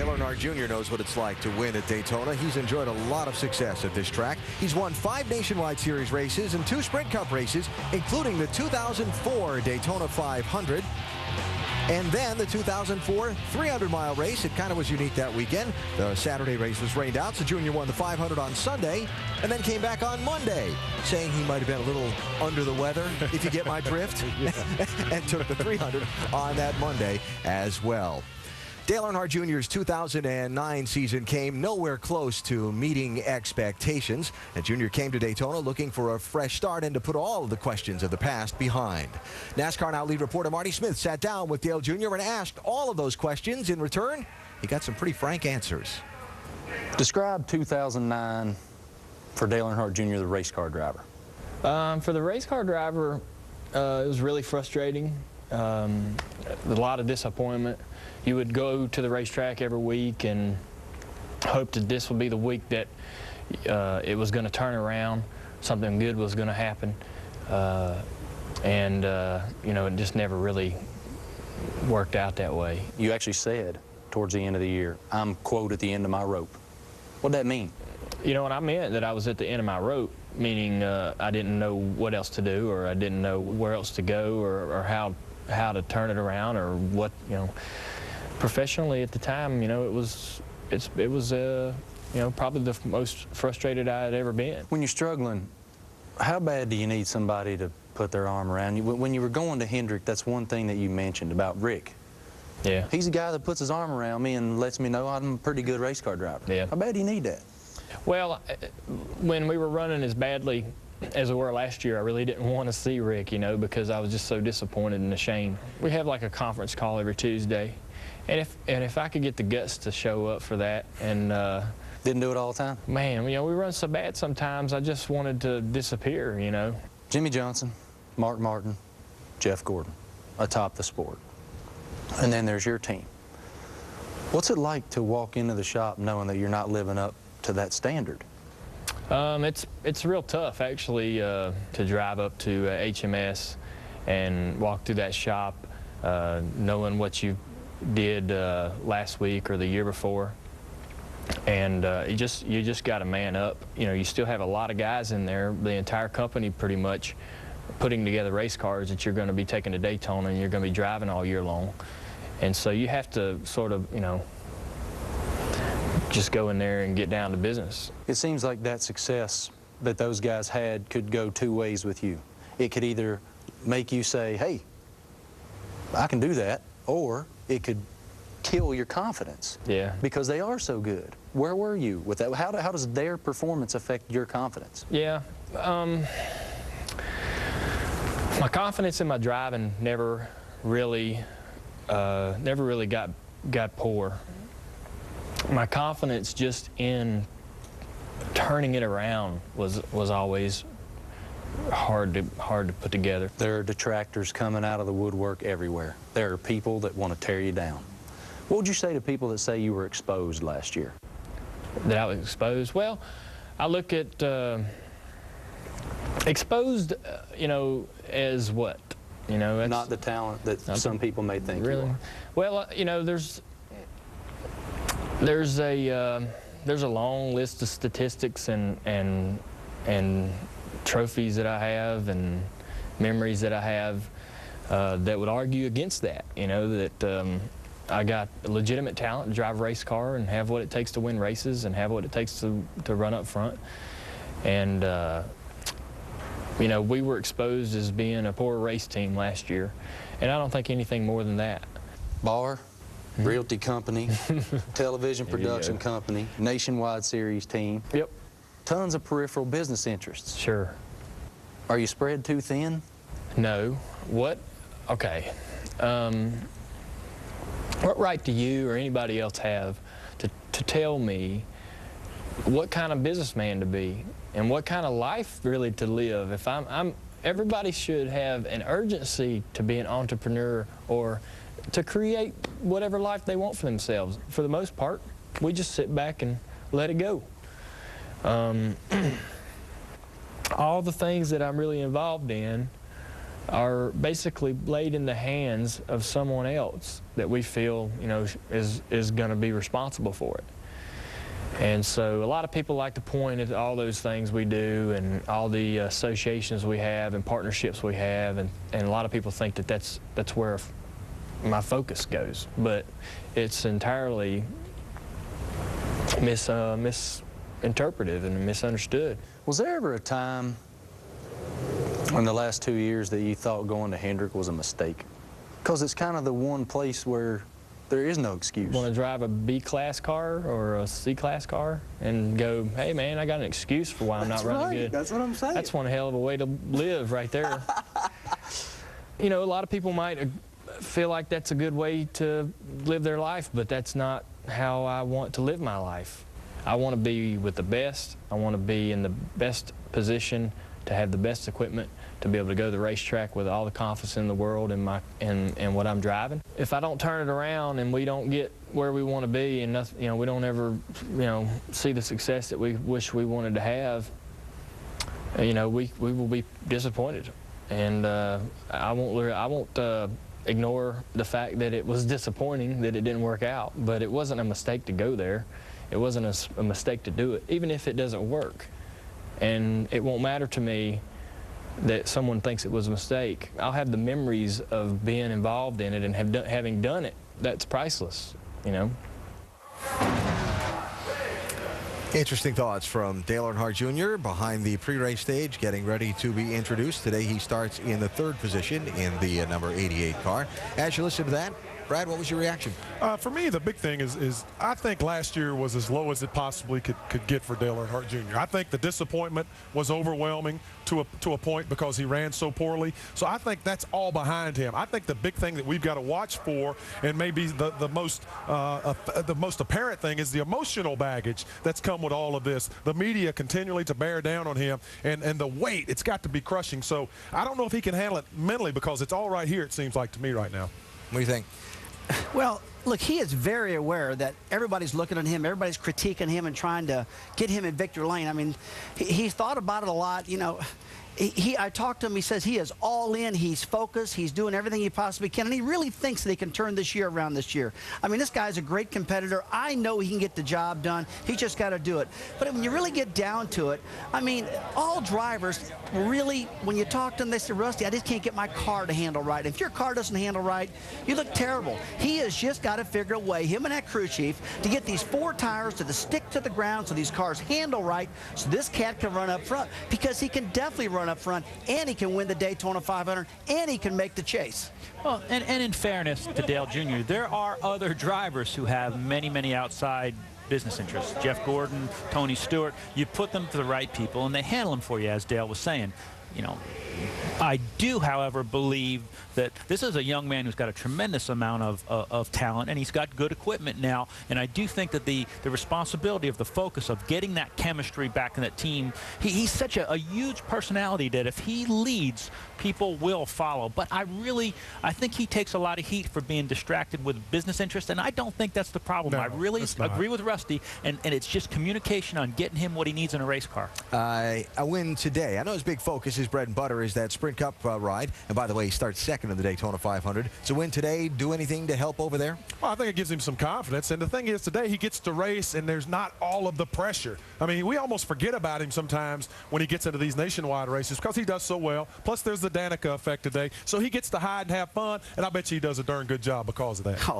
Dale Earnhardt Jr. knows what it's like to win at Daytona. He's enjoyed a lot of success at this track. He's won 5 Nationwide Series races and 2 Sprint Cup races, including the 2004 Daytona 500. And then the 2004 300-mile race. It kind of was unique that weekend. The Saturday race was rained out, so Junior won the 500 on Sunday and then came back on Monday, saying he might have been a little under the weather, if you get my drift, and took the 300 on that Monday as well. Dale Earnhardt Jr.'s 2009 season came nowhere close to meeting expectations. And Jr. came to Daytona looking for a fresh start and to put all of the questions of the past behind. NASCAR Now lead reporter Marty Smith sat down with Dale Jr. and asked all of those questions. In return, he got some pretty frank answers. Describe 2009 for Dale Earnhardt Jr., the race car driver. For the race car driver, it was really frustrating. A lot of disappointment. You would go to the racetrack every week and hope that this would be the week that it was going to turn around, something good was going to happen, and you know, it just never really worked out that way. You actually said towards the end of the year, I'm, quote, at the end of my rope. What'd that mean? You know, and I meant that I was at the end of my rope, meaning I didn't know what else to do, or I didn't know where else to go, or how to turn it around, or what, you know. Professionally at the time, you know, it was you know, probably the most frustrated I had ever been. When you're struggling, how bad do you need somebody to put their arm around you? When you were going to Hendrick, that's one thing that you mentioned about Rick. Yeah. He's the guy that puts his arm around me and lets me know I'm a pretty good race car driver. Yeah. How bad do you need that? Well, when we were running as badly as we were last year, I really didn't want to see Rick, you know, because I was just so disappointed and ashamed. We have like a conference call every Tuesday. And if I could get the guts to show up for that, and didn't do it all the time? Man, you know, we run so bad sometimes, I just wanted to disappear, you know. Jimmy Johnson, Mark Martin, Jeff Gordon, atop the sport. And then there's your team. What's it like to walk into the shop knowing that you're not living up to that standard? It's real tough, actually, to drive up to HMS and walk through that shop knowing what you did last week or the year before, and you just got to man up. You know, you still have a lot of guys in there, the entire company pretty much, putting together race cars that you're going to be taking to Daytona and you're going to be driving all year long, and so you have to sort of, you know, just go in there and get down to business. It seems like that success that those guys had could go 2 ways with you. It could either make you say, hey, I can do that, or it could kill your confidence. Yeah. Because they are so good. Where were you with that? How does their performance affect your confidence? Yeah. My confidence in my driving never really got poor. My confidence just in turning it around was always hard to put together. There are detractors coming out of the woodwork everywhere. There are people that want to tear you down. What would you say to people that say you were exposed last year? That I was exposed? Well, I look at exposed, you know, as what? You know, not the talent that some people may think you are. Well, you know, there's a long list of statistics and trophies that I have and memories that I have that would argue against that. You know, that I got legitimate talent to drive a race car and have what it takes to win races and have what it takes to run up front. And you know, we were exposed as being a poor race team last year, and I don't think anything more than that. Bar, realty company, television production company, nationwide series team. Yep. Tons of peripheral business interests. Sure. Are you spread too thin? No. What? Okay. What right do you or anybody else have to tell me what kind of businessman to be and what kind of life really to live? If everybody should have an urgency to be an entrepreneur or to create whatever life they want for themselves. For the most part, we just sit back and let it go. All the things that I'm really involved in are basically laid in the hands of someone else that we feel, you know, is going to be responsible for it. And so a lot of people like to point at all those things we do and all the associations we have and partnerships we have, and a lot of people think that that's where my focus goes. But it's entirely misinterpreted and misunderstood. Was there ever a time in the last 2 years that you thought going to Hendrick was a mistake? Because it's kind of the one place where there is no excuse. Want to drive a B-class car or a C-class car and go, hey, man, I got an excuse for why I'm not running good. That's what I'm saying. That's one hell of a way to live right there. You know, a lot of people might feel like that's a good way to live their life, but that's not how I want to live my life. I want to be with the best. I want to be in the best position to have the best equipment, to be able to go to the racetrack with all the confidence in the world in what I'm driving. If I don't turn it around and we don't get where we want to be, and nothing, you know, we don't ever, you know, see the success that we wish we wanted to have, you know, we will be disappointed. And I won't ignore the fact that it was disappointing that it didn't work out, but it wasn't a mistake to go there. It wasn't a mistake to do it, even if it doesn't work. And it won't matter to me that someone thinks it was a mistake. I'll have the memories of being involved in it and having done it. That's priceless, you know. Interesting thoughts from Dale Earnhardt Jr. behind the pre-race stage, getting ready to be introduced. Today he starts in the 3rd position in the number 88 car. As you listen to that, Brad, what was your reaction? For me, the big thing is I think last year was as low as it possibly could get for Dale Earnhardt Jr. I think the disappointment was overwhelming to a point because he ran so poorly. So I think that's all behind him. I think the big thing that we've got to watch for, and maybe the most apparent thing, is the emotional baggage that's come with all of this. The media continually to bear down on him, and the weight, it's got to be crushing. So I don't know if he can handle it mentally, because it's all right here, it seems like to me right now. What do you think? Well, look, he is very aware that everybody's looking at him, everybody's critiquing him and trying to get him in victory lane. I mean, he's thought about it a lot. You know, I talked to him, he says he is all in, he's focused, he's doing everything he possibly can, and he really thinks that he can turn this year around this year. I mean, this guy's a great competitor. I know he can get the job done. He just got to do it. But when you really get down to it, I mean, all drivers really, when you talk to them, they say, Rusty, I just can't get my car to handle right. If your car doesn't handle right, you look terrible. He has just got to figure a way, him and that crew chief, to get these 4 tires to stick to the ground so these cars handle right, so this cat can run up front, because he can definitely run up front, and he can win the Daytona 500, and he can make the chase. Well, and in fairness to Dale Jr., there are other drivers who have many outside business interests. Jeff Gordon, Tony Stewart. You put them to the right people, and they handle them for you, as Dale was saying. You know, I do, however, believe that this is a young man who's got a tremendous amount of talent, and he's got good equipment now. And I do think that the responsibility of the focus of getting that chemistry back in that team, he's such a huge personality that if he leads, people will follow. But I think he takes a lot of heat for being distracted with business interests, and I don't think that's the problem. No, I really agree with Rusty, and it's just communication on getting him what he needs in a race car. A win today. I know his big focus, his bread and butter, is that Sprint Cup ride. And by the way, he starts second in the Daytona 500. So win today, do anything to help over there? Well, I think it gives him some confidence. And the thing is, today he gets to race, and there's not all of the pressure. I mean, we almost forget about him sometimes when he gets into these nationwide races because he does so well. Plus, there's the Danica effect today. So he gets to hide and have fun, and I bet you he does a darn good job because of that. Oh,